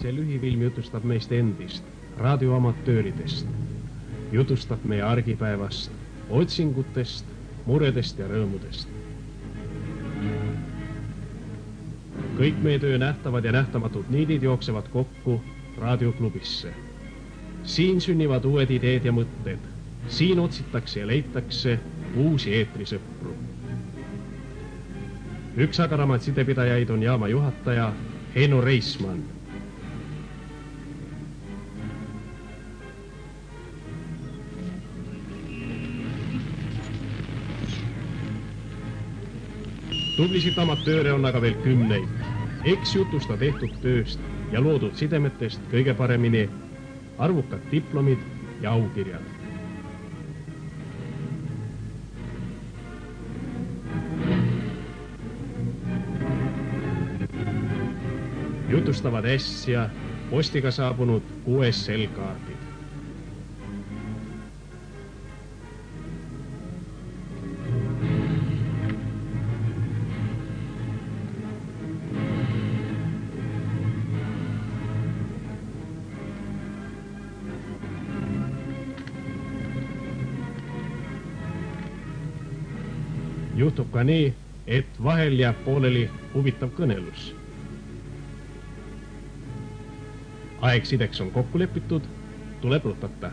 See lühifilm jutustab meist endist, raadioamatööridest. Jutustab meie argipäevast, otsingutest, muredest ja rõõmudest. Kõik meie töö nähtavad ja nähtamatud niidid jooksevad kokku raadioklubisse. Siin sünnivad uued ideed ja mõtted. Siin otsitakse ja leitakse uusi eetrisõpru. Üks agaramaid sidepidajaid on jaama juhataja Heino Reismann. Tublisid amatööre on aga veel kümneid. Eks jutusta tehtud tööst ja loodud sidemetest kõige paremini arvukad diplomid ja aukirjad. Jutustavad äsja postiga saabunud USL-kaardid. Juhtub ka nii, et vahel jääb pooleli huvitav kõnelus. Aeg sideks on kokku lepitud, tuleb rutata.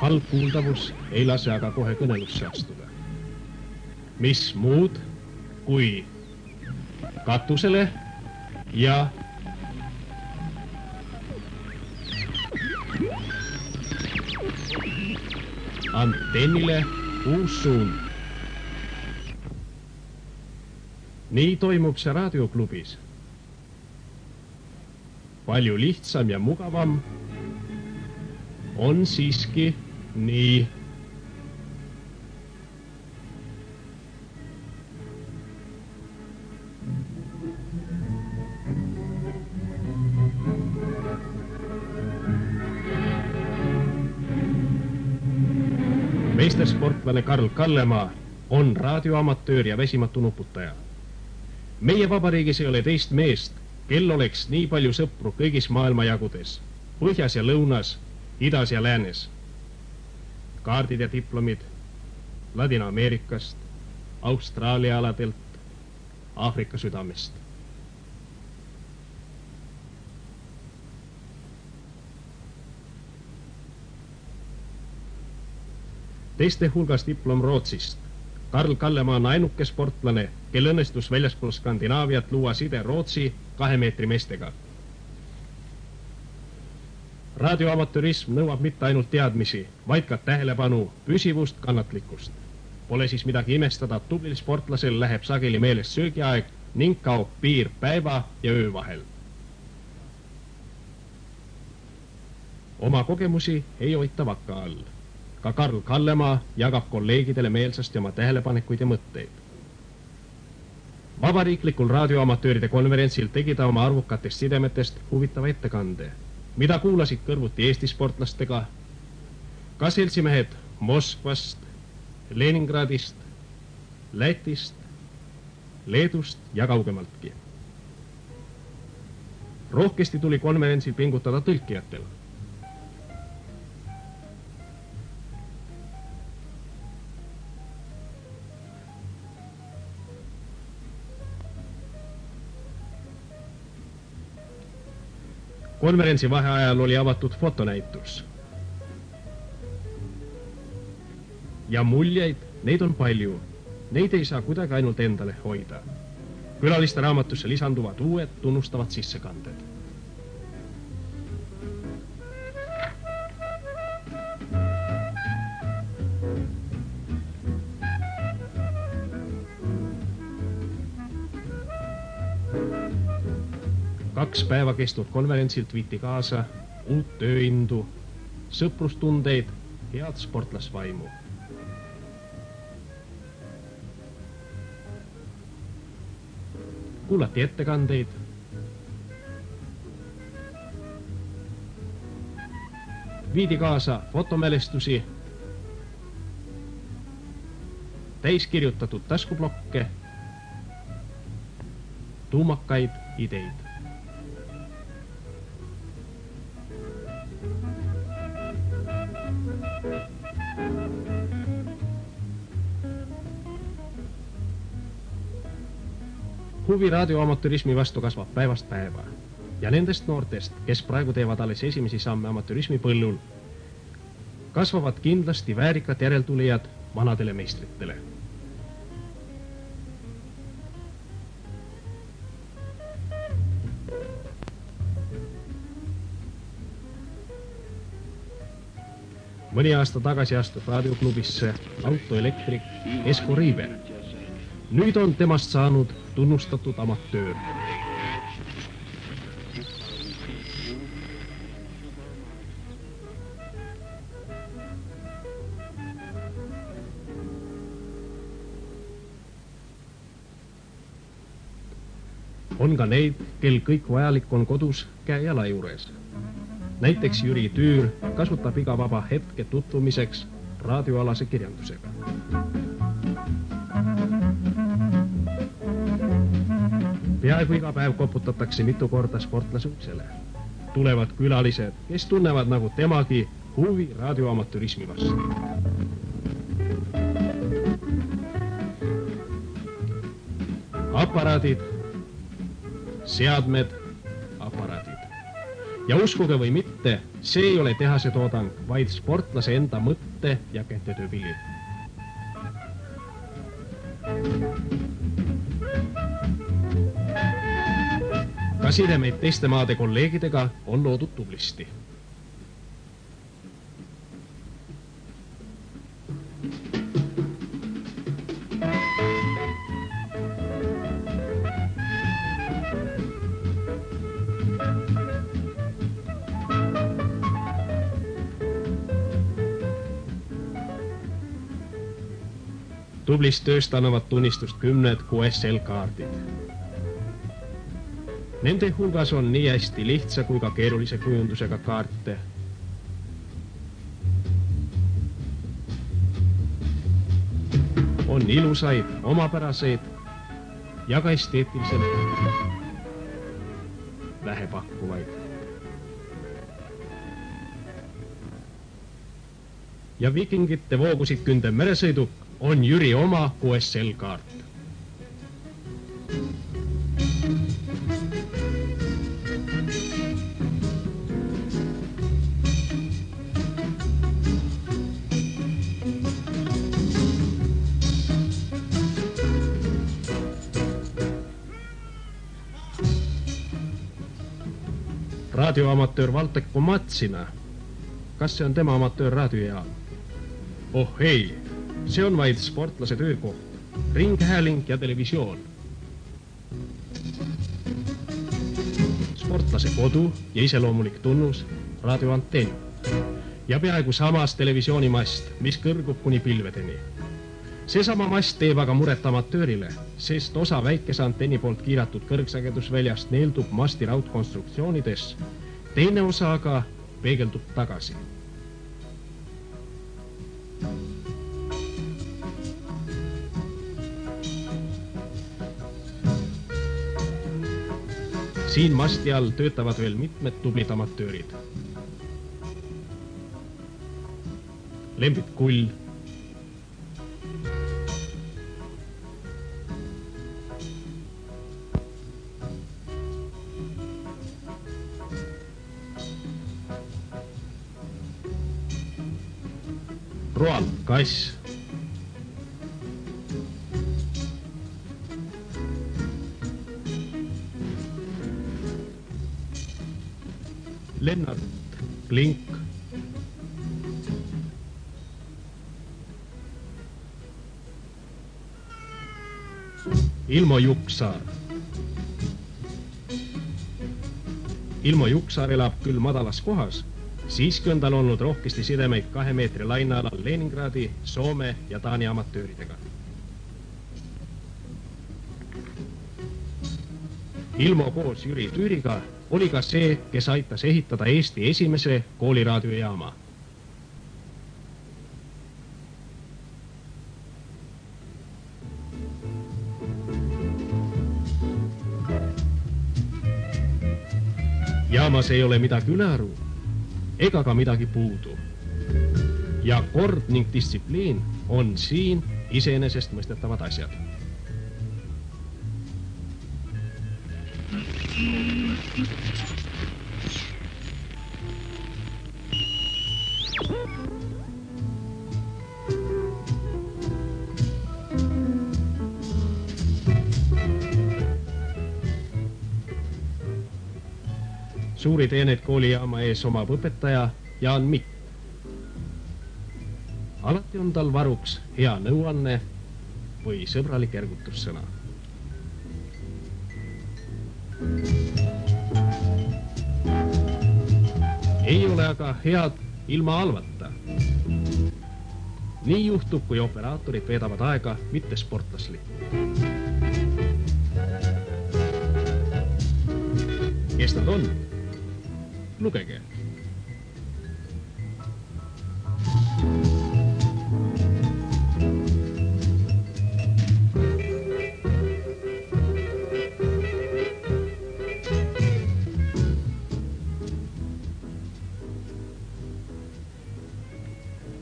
Halb kuuldavus ei lase aga kohe kõnelusse astuda. Mis muud kui katusele ja antennile uus suund. Nii toimub see raadioklubis. Palju lihtsam ja mugavam on siiski nii. Meistersportlane Karl Kallemaa on raadioamatöör ja väsimatu nuputaja. Meie vabariigis ei ole teist meest, kel oleks nii palju sõpru kõigis maailmajagudes, põhjas ja lõunas, idas ja läänes. Kaardid ja diplomid Ladina-Ameerikast, Austraalia aladelt, Aafrika südamest. Teiste hulgas diplom Rootsist. Karl Kallemaa on ainuke sportlane, kel õnnestus väljaspool Skandinaaviat luua side Rootsi 2 meetri meestega. Raadioamatörism nõuab mitte ainult teadmisi, vaid ka tähelepanu, püsivust, kannatlikkust. Pole siis midagi imestada, tublil sportlasel läheb sageli meeles söögiaeg ning kaob piir päeva ja öö vahel. Oma kogemusi ei hoita vaka all. Ka Karl Kallemaa jagab kolleegidele meelsasti oma tähelepanekuid ja mõtteid. Vabariiklikul raadioamatööride konverentsil tegi ta oma arvukatest sidemetest huvitava ettekande, mida kuulasid kõrvuti Eesti sportlastega, ka seltsimehed Moskvast, Leningradist, Lätist, Leedust ja kaugemaltki. Rohkesti tuli konverentsil pingutada tõlkijatel. Konverentsi vaheajal oli avatud fotonäitus. Ja muljeid, neid on palju. Neid ei saa kuidagi ainult endale hoida. Külaliste raamatusse lisanduvad uued tunnustavad sissekanded. Kaks päeva kestnud konverentsilt viiti kaasa uut tööindu, sõprustundeid, head sportlasvaimu. Kuulati ettekandeid, viidi kaasa fotomälestusi täiskirjutatud taskuplokke, tuumakaid ideid. Huvi raadioamatürismi vastu kasvab päevast päeva ja nendest noortest, kes praegu teevad alles esimesi samme amatürismi põllul, kasvavad kindlasti väärikad järeltulijad vanadele meistritele. Mõni aasta tagasi astus raadioklubisse autoelektrik Esko Riiber. Nüüd on temast saanud tunnustatud amatöör. On ka neid, kel kõik vajalik on kodus käe-jala juures. Näiteks Jüri Tüür kasutab iga vaba hetke tutvumiseks raadioalase kirjandusega. Peaaegu iga päev koputatakse mitu korda sportlase uksele. Tulevad külalised, kes tunnevad nagu temagi huvi raadioamatürismi vastu. Aparaadid, seadmed, aparaadid. Ja uskuge või mitte, see ei ole tehase toodang, vaid sportlase enda mõtte ja kätetöö pili. Ka sidemeid teiste maade kolleegidega on loodud tublisti. Tublist tööst annavad tunnistust 10 QSL-kaardid. Nende hulgas on nii hästi lihtsa kui ka keerulise kujundusega kaarte. On ilusaid, omapäraseid ja ka esteetiliselt vähepakkuvaid. Ja vikingite voogusid kündev meresõiduk on Jüri oma QSL-kaart. Raadioamatöör Valtek Pomatsina. Kas see on tema amatöörraadiojaam? Oh ei, see on vaid sportlase töökoht, ringhääling ja televisioon. Sportlase kodu ja iseloomulik tunnus raadioantenn. Ja peaaegu samas televisioonimast, mis kõrgub kuni pilvedeni. Seesama mast teeb aga muret amatöörile, sest osa väikese antenni poolt kiiratud kõrgsagedusväljast neeldub masti raudkonstruktsioonides, teine osa aga peegeldub tagasi. Siin masti all töötavad veel mitmed tublid amatöörid. Lembit Kull, Roald Kass, Lennart Klink, Ilmo Juksaar. Ilmo Juksaar elab küll madalas kohas, siiski on tal olnud rohkesti sidemeid 2 meetri lainealal Leningradi, Soome ja Taani amatööridega. Ilmo koos Jüri Tüüriga oli ka see, kes aitas ehitada Eesti esimese kooliraadiojaama. Jaamas ei ole midagi ülearu, ega ka midagi puudu. Ja kord ning distsipliin on siin iseenesestmõistetavad asjad. Suuri teeneid koolijaama ees omab õpetaja Jaan Mikk. Alati on tal varuks hea nõuanne või sõbralik ergutussõna. Ei ole aga head ilma halvata. Nii juhtub, kui operaatorid veedavad aega mitte sportlaslikult. Kes nad on? Lugege.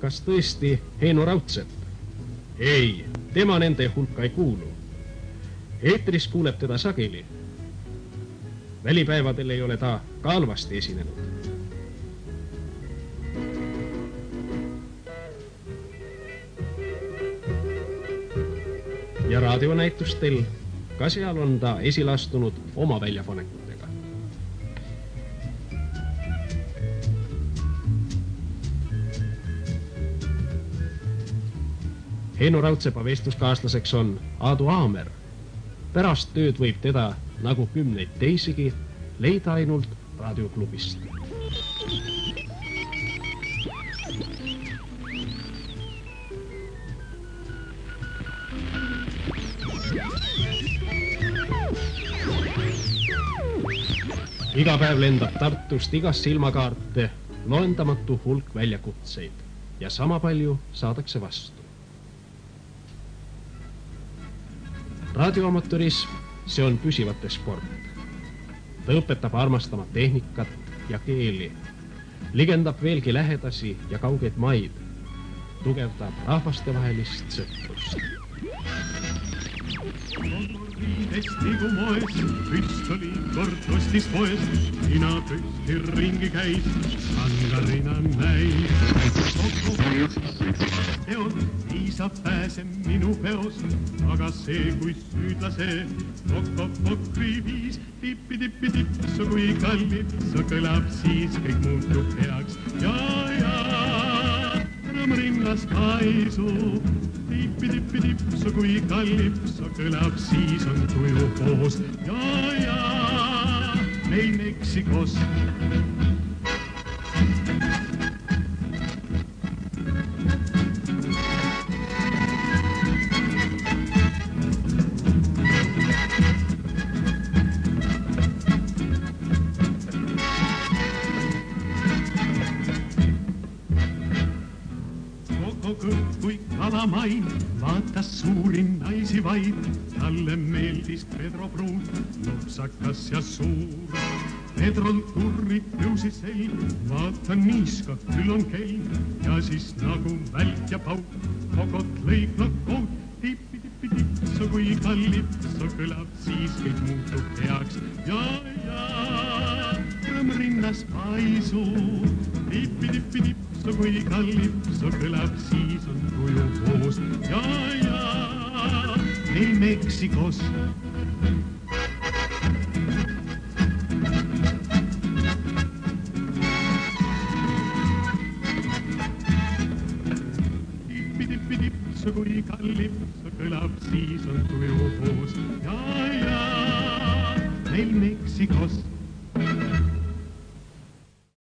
Kas tõesti Heino Raudsepp? Ei, tema nende hulka ei kuulu. Eetris kuuleb teda sageli. Välipäevadel ei ole ta ka halvasti esinenud. Ja raadionäitustel ka seal on ta esilastunud oma väljapanekutega. Heino Raudsepa vestluskaaslaseks on Aadu Aamer. Pärast tööd võib teda nagu 10 teisigi leida ainult raadioklubist. Iga päev lendab Tartust igast silmakaarte loendamatu hulk väljakutseid ja sama palju saadakse vastu. Raadioamatörism, see on püsivate sport. Ta õpetab armastama tehnikat ja keeli, ligendab veelgi lähedasi ja kaugeid maid, tugevdab rahvastevahelist sõprust. Hästi kui moes, püstoli kord ostis poes, sina püsti ringi käis, sangarina näis. Teod, nii saab pääse minu peos, aga see kui süüdlase, pok-pok-pokri viis, tippi-tippi-tipsu kui kallipsu kõlab, siis kõik muutub heaks. Ja, rõmrinnas paisu, tippi-tippi-tipsu kui kallipsu kõlab, siis on tuju koos. Ja, meil Meksikos. Kui kalamain vaatas suuri naisi vaid, talle meeldis Pedro Bruun, lopsakas ja suur. Pedrol turri tõusis selg, vaata niiska, küll on kell, ja siis nagu välk ja pauk, kokot lõiklab kood, tippi-tippi-tipsu kui kallipsu kõlab, siis kõik muutub heaks. Ja, rõmrinnas paisu, tippi-tippi-tipsu kui kallipsu kõlab, siis on tuju koos. Ja, meil Meksikos. Tippi-tippi-tipsu kui kallipsu kõlab, siis on tuju koos. Ja, meil Meksikos.